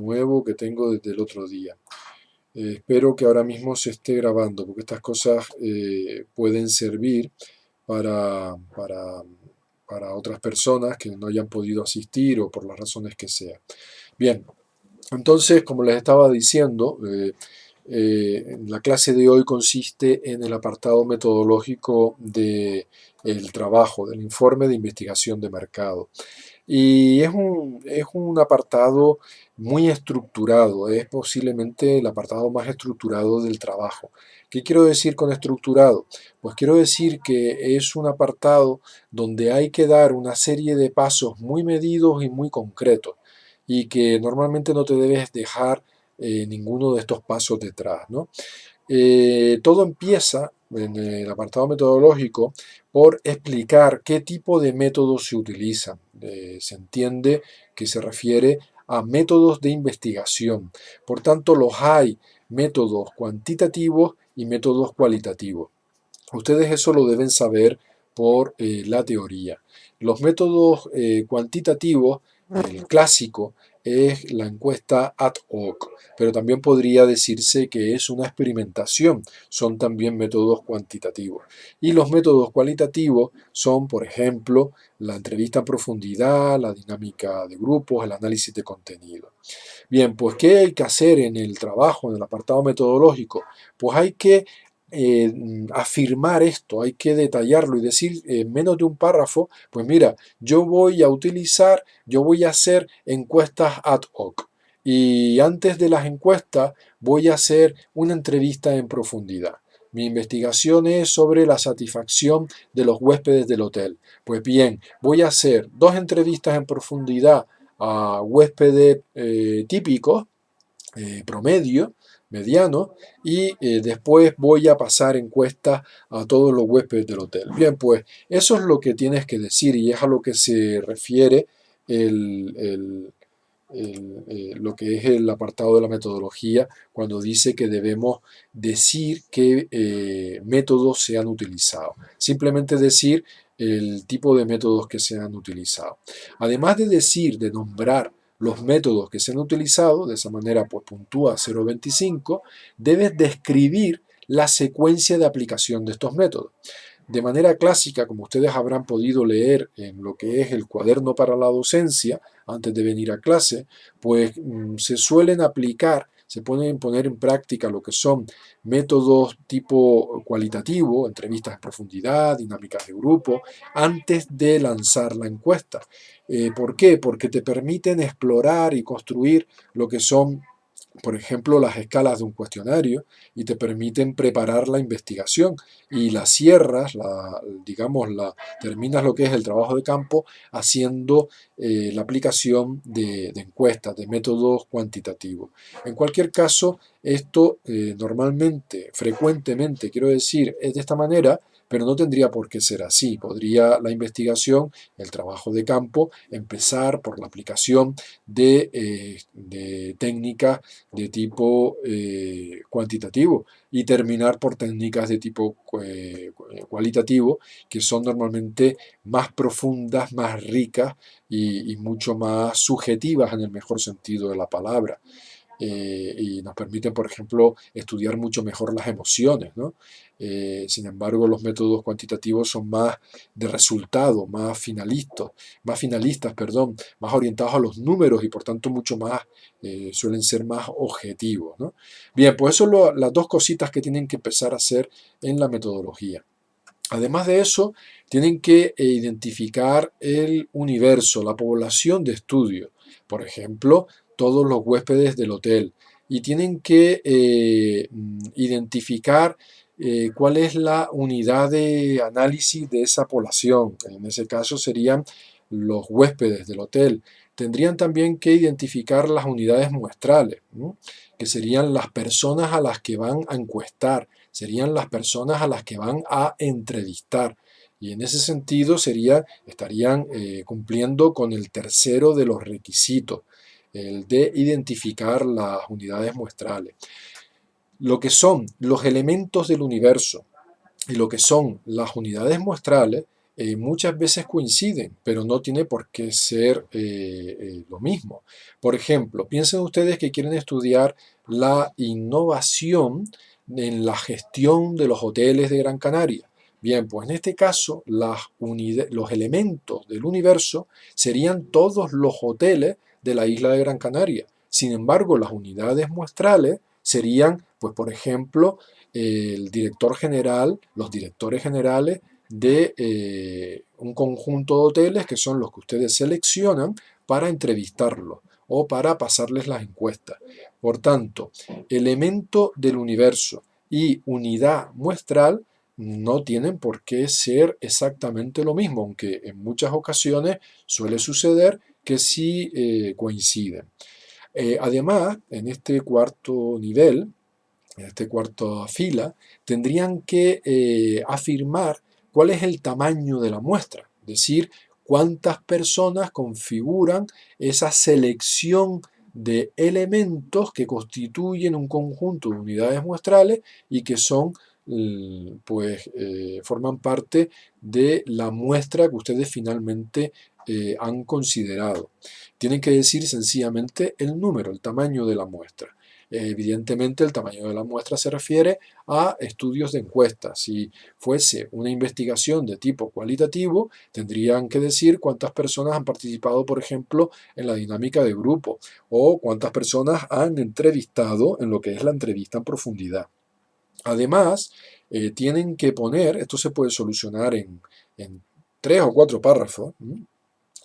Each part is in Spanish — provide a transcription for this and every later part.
nuevo que tengo desde el otro día. Espero que ahora mismo se esté grabando, porque estas cosas pueden servir para, para, para otras personas que no hayan podido asistir o por las razones que sea. Bien, entonces, como les estaba diciendo, la clase de hoy consiste en el apartado metodológico del trabajo, del informe de investigación de mercado. Y es un apartado muy estructurado, es posiblemente el apartado más estructurado del trabajo. ¿Qué quiero decir con estructurado? Pues quiero decir que es un apartado donde hay que dar una serie de pasos muy medidos y muy concretos y que normalmente no te debes dejar ninguno de estos pasos detrás, ¿no? Todo empieza en el apartado metodológico por explicar qué tipo de métodos se utilizan. Se entiende que se refiere a métodos de investigación. Por tanto, los hay métodos cuantitativos y métodos cualitativos. Ustedes eso lo deben saber por la teoría. Los métodos cuantitativos, el clásico, es la encuesta ad hoc, pero también podría decirse que es una experimentación, son también métodos cuantitativos. Y los métodos cualitativos son, por ejemplo, la entrevista en profundidad, la dinámica de grupos, el análisis de contenido. Bien, pues ¿qué hay que hacer en el trabajo, en el apartado metodológico? Pues hay que afirmar esto, hay que detallarlo y decir en menos de un párrafo, pues mira, yo voy a hacer encuestas ad hoc. Y antes de las encuestas voy a hacer una entrevista en profundidad. Mi investigación es sobre la satisfacción de los huéspedes del hotel. Pues bien, voy a hacer dos entrevistas en profundidad a huéspedes típicos, promedio, mediano, y después voy a pasar encuestas a todos los huéspedes del hotel. Bien, pues eso es lo que tienes que decir y es a lo que se refiere el, el, lo que es el apartado de la metodología cuando dice que debemos decir qué métodos se han utilizado. Simplemente decir el tipo de métodos que se han utilizado. Además de decir, de nombrar los métodos que se han utilizado, de esa manera pues puntúa 0,25, debes describir la secuencia de aplicación de estos métodos. De manera clásica, como ustedes habrán podido leer en lo que es el cuaderno para la docencia, antes de venir a clase, pues se suelen aplicar, se pueden poner en práctica lo que son métodos tipo cualitativo, entrevistas en profundidad, dinámicas de grupo, antes de lanzar la encuesta. ¿Por qué? Porque te permiten explorar y construir lo que son, por ejemplo, las escalas de un cuestionario y te permiten preparar la investigación y la cierras, digamos, terminas lo que es el trabajo de campo haciendo la aplicación de encuestas, de métodos cuantitativos. En cualquier caso, esto normalmente, frecuentemente, quiero decir, es de esta manera, pero no tendría por qué ser así. Podría la investigación, el trabajo de campo, empezar por la aplicación de técnicas de tipo cuantitativo y terminar por técnicas de tipo cualitativo, que son normalmente más profundas, más ricas y mucho más subjetivas en el mejor sentido de la palabra. Y nos permiten, por ejemplo, estudiar mucho mejor las emociones, ¿no? Sin embargo, los métodos cuantitativos son más de resultado, más finalistas, perdón, más orientados a los números y por tanto mucho más, suelen ser más objetivos, ¿no? Bien, pues eso son las dos cositas que tienen que empezar a hacer en la metodología. Además de eso, tienen que identificar el universo, la población de estudio. Por ejemplo, todos los huéspedes del hotel. Y tienen que identificar cuál es la unidad de análisis de esa población. En ese caso serían los huéspedes del hotel. Tendrían también que identificar las unidades muestrales, ¿no? Que serían las personas a las que van a encuestar, serían las personas a las que van a entrevistar. Y en ese sentido estarían cumpliendo con el tercero de los requisitos, el de identificar las unidades muestrales. Lo que son los elementos del universo y lo que son las unidades muestrales muchas veces coinciden, pero no tiene por qué ser lo mismo. Por ejemplo, piensen ustedes que quieren estudiar la innovación en la gestión de los hoteles de Gran Canaria. Bien, pues en este caso los elementos del universo serían todos los hoteles de la isla de Gran Canaria. Sin embargo, las unidades muestrales serían, pues por ejemplo, el director general, los directores generales de un conjunto de hoteles que son los que ustedes seleccionan para entrevistarlos o para pasarles las encuestas. Por tanto, elemento del universo y unidad muestral no tienen por qué ser exactamente lo mismo, aunque en muchas ocasiones suele suceder que sí coinciden. Además, en este cuarto nivel, en esta cuarta fila, tendrían que afirmar cuál es el tamaño de la muestra, es decir, cuántas personas configuran esa selección de elementos que constituyen un conjunto de unidades muestrales y que son, pues, forman parte de la muestra que ustedes finalmente han considerado. Tienen que decir sencillamente el número, el tamaño de la muestra. Evidentemente, el tamaño de la muestra se refiere a estudios de encuestas. Si fuese una investigación de tipo cualitativo, tendrían que decir cuántas personas han participado, por ejemplo, en la dinámica de grupo o cuántas personas han entrevistado en lo que es la entrevista en profundidad. Además, tienen que poner, esto se puede solucionar en 3 o 4 párrafos,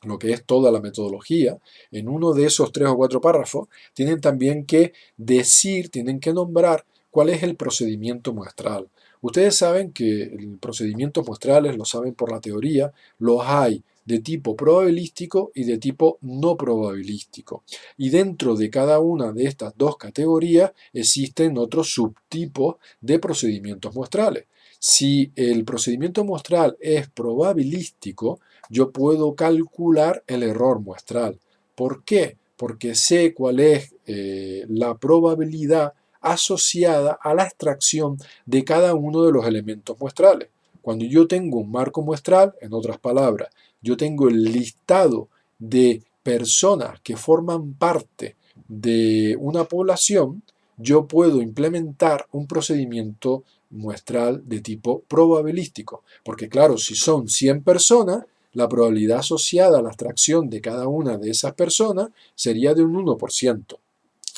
lo que es toda la metodología, en uno de esos 3 o 4 párrafos, tienen también que decir, tienen que nombrar cuál es el procedimiento muestral. Ustedes saben que el procedimientos muestrales, lo saben por la teoría, los hay de tipo probabilístico y de tipo no probabilístico. Y dentro de cada una de estas dos categorías existen otros subtipos de procedimientos muestrales. Si el procedimiento muestral es probabilístico, yo puedo calcular el error muestral. ¿Por qué? Porque sé cuál es la probabilidad asociada a la extracción de cada uno de los elementos muestrales. Cuando yo tengo un marco muestral, en otras palabras, yo tengo el listado de personas que forman parte de una población, yo puedo implementar un procedimiento muestral de tipo probabilístico. Porque claro, si son 100 personas, la probabilidad asociada a la extracción de cada una de esas personas sería de un 1%.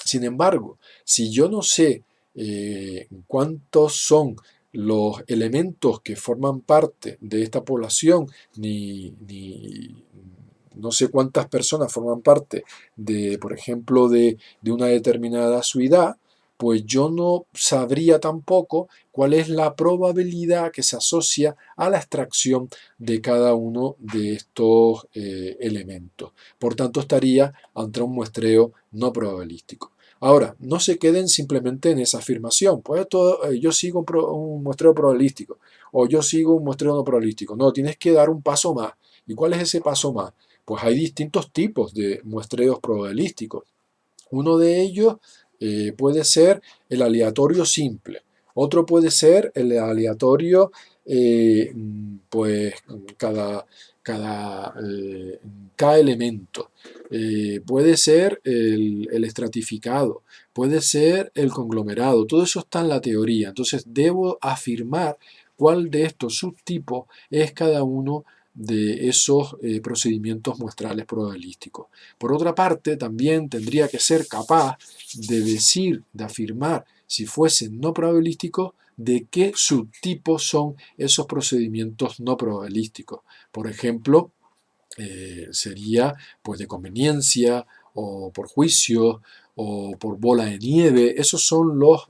Sin embargo, si yo no sé cuántos son los elementos que forman parte de esta población, ni no sé cuántas personas forman parte de, por ejemplo, de una determinada ciudad, pues yo no sabría tampoco cuál es la probabilidad que se asocia a la extracción de cada uno de estos elementos. Por tanto, estaría ante un muestreo no probabilístico. Ahora, no se queden simplemente en esa afirmación. Pues yo sigo un muestreo probabilístico o yo sigo un muestreo no probabilístico. No, tienes que dar un paso más. ¿Y cuál es ese paso más? Pues hay distintos tipos de muestreos probabilísticos. Uno de ellos puede ser el aleatorio simple. Otro puede ser el aleatorio, pues cada K elemento. Puede ser el estratificado, puede ser el conglomerado. Todo eso está en la teoría. Entonces debo afirmar cuál de estos subtipos es cada uno de esos procedimientos muestrales probabilísticos. Por otra parte, también tendría que ser capaz de decir, de afirmar, si fuesen no probabilísticos, de qué subtipos son esos procedimientos no probabilísticos. Por ejemplo, sería pues de conveniencia o por juicio o por bola de nieve. Esos son los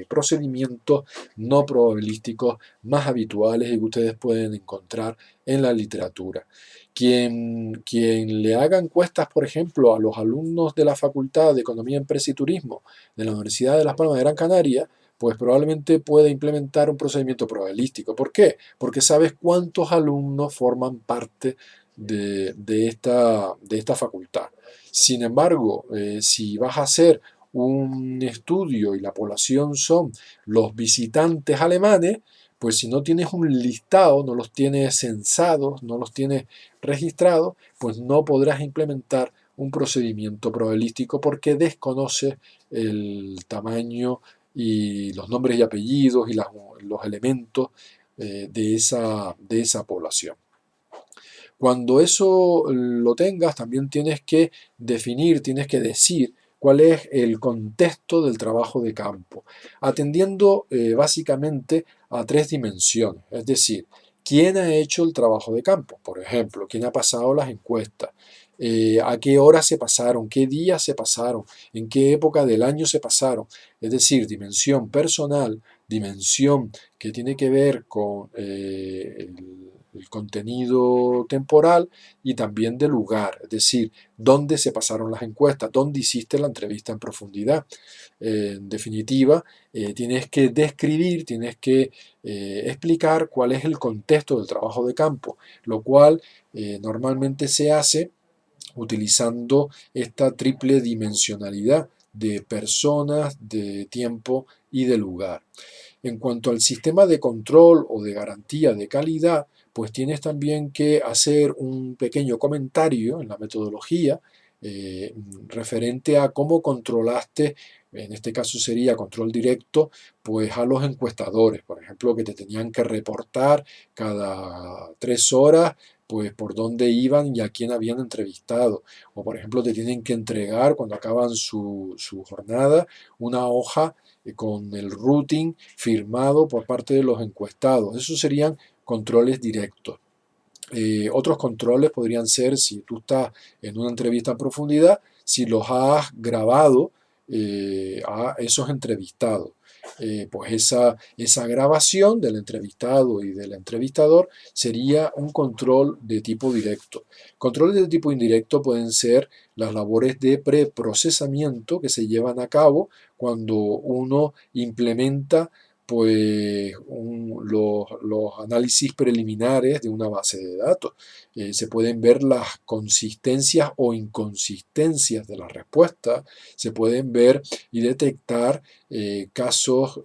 procedimientos no probabilísticos más habituales y que ustedes pueden encontrar en la literatura. Quien le haga encuestas, por ejemplo, a los alumnos de la Facultad de Economía, Empresa y Turismo de la Universidad de Las Palmas de Gran Canaria, pues probablemente pueda implementar un procedimiento probabilístico. ¿Por qué? Porque sabes cuántos alumnos forman parte de esta facultad. Sin embargo, si vas a hacer un estudio y la población son los visitantes alemanes, pues si no tienes un listado, no los tienes censados, no los tienes registrados, pues no podrás implementar un procedimiento probabilístico porque desconoces el tamaño y los nombres y apellidos y los elementos de esa población. Cuando eso lo tengas, también tienes que definir, tienes que decir cuál es el contexto del trabajo de campo, atendiendo básicamente a tres dimensiones, es decir, quién ha hecho el trabajo de campo, por ejemplo, quién ha pasado las encuestas, a qué horas se pasaron, qué días se pasaron, en qué época del año se pasaron, es decir, dimensión personal, dimensión que tiene que ver con el contenido temporal y también de lugar, es decir, dónde se pasaron las encuestas, dónde hiciste la entrevista en profundidad. En definitiva, tienes que describir, tienes que explicar cuál es el contexto del trabajo de campo, lo cual normalmente se hace utilizando esta triple dimensionalidad de personas, de tiempo y de lugar. En cuanto al sistema de control o de garantía de calidad, pues tienes también que hacer un pequeño comentario en la metodología referente a cómo controlaste, en este caso sería control directo, pues a los encuestadores, por ejemplo, que te tenían que reportar cada 3 horas pues por dónde iban y a quién habían entrevistado. O por ejemplo, te tienen que entregar cuando acaban su jornada una hoja con el routing firmado por parte de los encuestados. Esos serían controles directos. Otros controles podrían ser si tú estás en una entrevista en profundidad, si los has grabado a esos entrevistados. Pues esa grabación del entrevistado y del entrevistador sería un control de tipo directo. Controles de tipo indirecto pueden ser las labores de preprocesamiento que se llevan a cabo cuando uno implementa pues los análisis preliminares de una base de datos. Se pueden ver las consistencias o inconsistencias de la respuesta, se pueden ver y detectar casos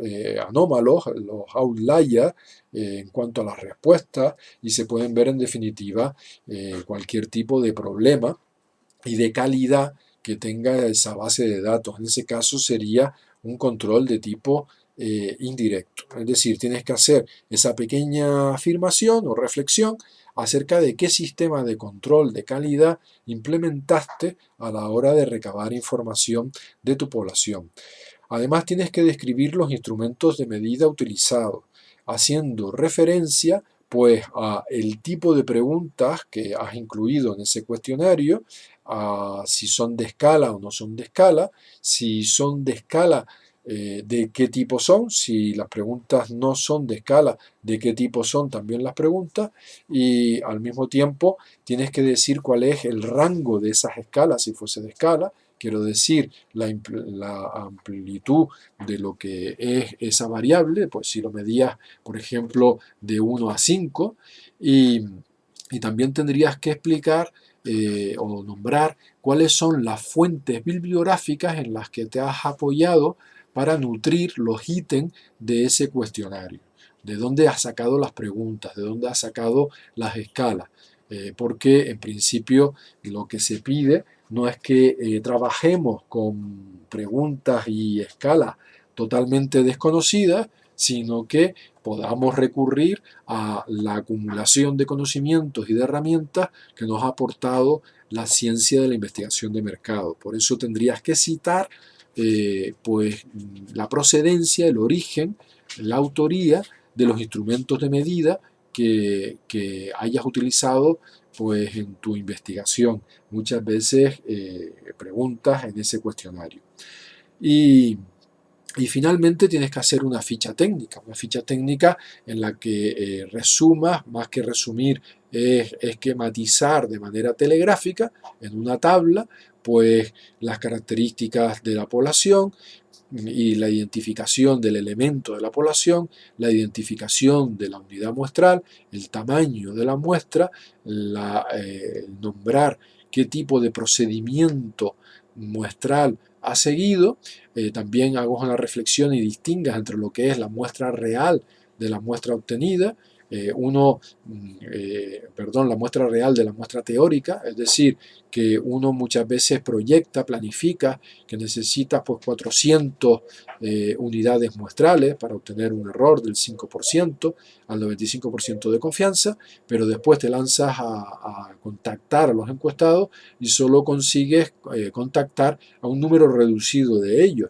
anómalos, los outliers, en cuanto a las respuestas, y se pueden ver en definitiva cualquier tipo de problema y de calidad que tenga esa base de datos. En ese caso sería un control de tipo indirecto. Es decir, tienes que hacer esa pequeña afirmación o reflexión acerca de qué sistema de control de calidad implementaste a la hora de recabar información de tu población. Además, tienes que describir los instrumentos de medida utilizados, haciendo referencia pues a el tipo de preguntas que has incluido en ese cuestionario, a si son de escala o no son de escala, si son de escala, de qué tipo son, si las preguntas no son de escala, de qué tipo son también las preguntas, y al mismo tiempo tienes que decir cuál es el rango de esas escalas, si fuese de escala, quiero decir, la amplitud de lo que es esa variable, pues si lo medías, por ejemplo, de 1 a 5, y, y también tendrías que explicar o nombrar cuáles son las fuentes bibliográficas en las que te has apoyado para nutrir los ítems de ese cuestionario. De dónde has sacado las preguntas, de dónde has sacado las escalas. Porque en principio lo que se pide no es que trabajemos con preguntas y escalas totalmente desconocidas, sino que podamos recurrir a la acumulación de conocimientos y de herramientas que nos ha aportado la ciencia de la investigación de mercado. Por eso tendrías que citar pues, la procedencia, el origen, la autoría de los instrumentos de medida que hayas utilizado pues, en tu investigación. Muchas veces preguntas en ese cuestionario. Y, y finalmente tienes que hacer una ficha técnica en la que resumas, más que resumir, es esquematizar de manera telegráfica en una tabla, pues las características de la población y la identificación del elemento de la población, la identificación de la unidad muestral, el tamaño de la muestra, nombrar qué tipo de procedimiento muestral ha seguido. También hago una reflexión y distingas entre lo que es la muestra real de la muestra obtenida, la muestra real de la muestra teórica, es decir, que uno muchas veces proyecta, planifica que necesitas pues 400 unidades muestrales para obtener un error del 5% al 95% de confianza, pero después te lanzas a contactar a los encuestados y solo consigues contactar a un número reducido de ellos.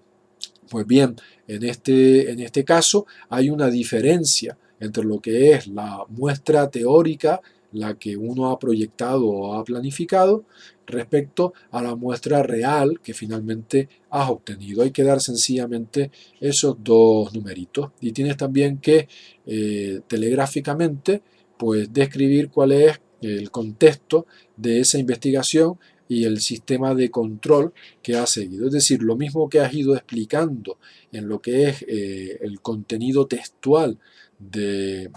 Pues bien, en este caso hay una diferencia entre lo que es la muestra teórica, la que uno ha proyectado o ha planificado, respecto a la muestra real que finalmente has obtenido. Hay que dar sencillamente esos dos numeritos. Y tienes también que telegráficamente pues describir cuál es el contexto de esa investigación y el sistema de control que has seguido. Es decir, lo mismo que has ido explicando en lo que es el contenido textual del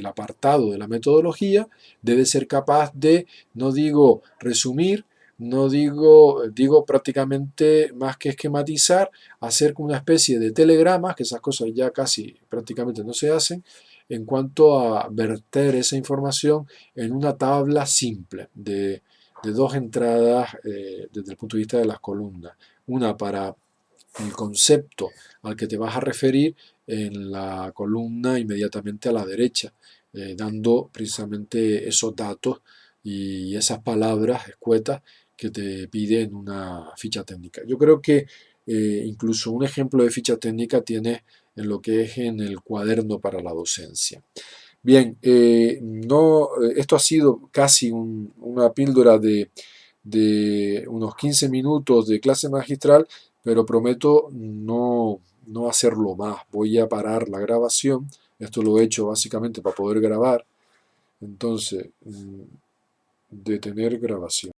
apartado de la metodología, debe ser capaz de, no digo resumir, no digo prácticamente más que esquematizar, hacer una especie de telegramas, que esas cosas ya casi prácticamente no se hacen, en cuanto a verter esa información en una tabla simple de dos entradas desde el punto de vista de las columnas. Una para el concepto al que te vas a referir en la columna inmediatamente a la derecha, dando precisamente esos datos y esas palabras escuetas que te piden una ficha técnica. Yo creo que incluso un ejemplo de ficha técnica tiene en lo que es en el cuaderno para la docencia. Bien, no, esto ha sido casi una píldora de unos 15 minutos de clase magistral, pero prometo no hacerlo más. Voy a parar la grabación. Esto lo he hecho básicamente para poder grabar. Entonces, detener grabación.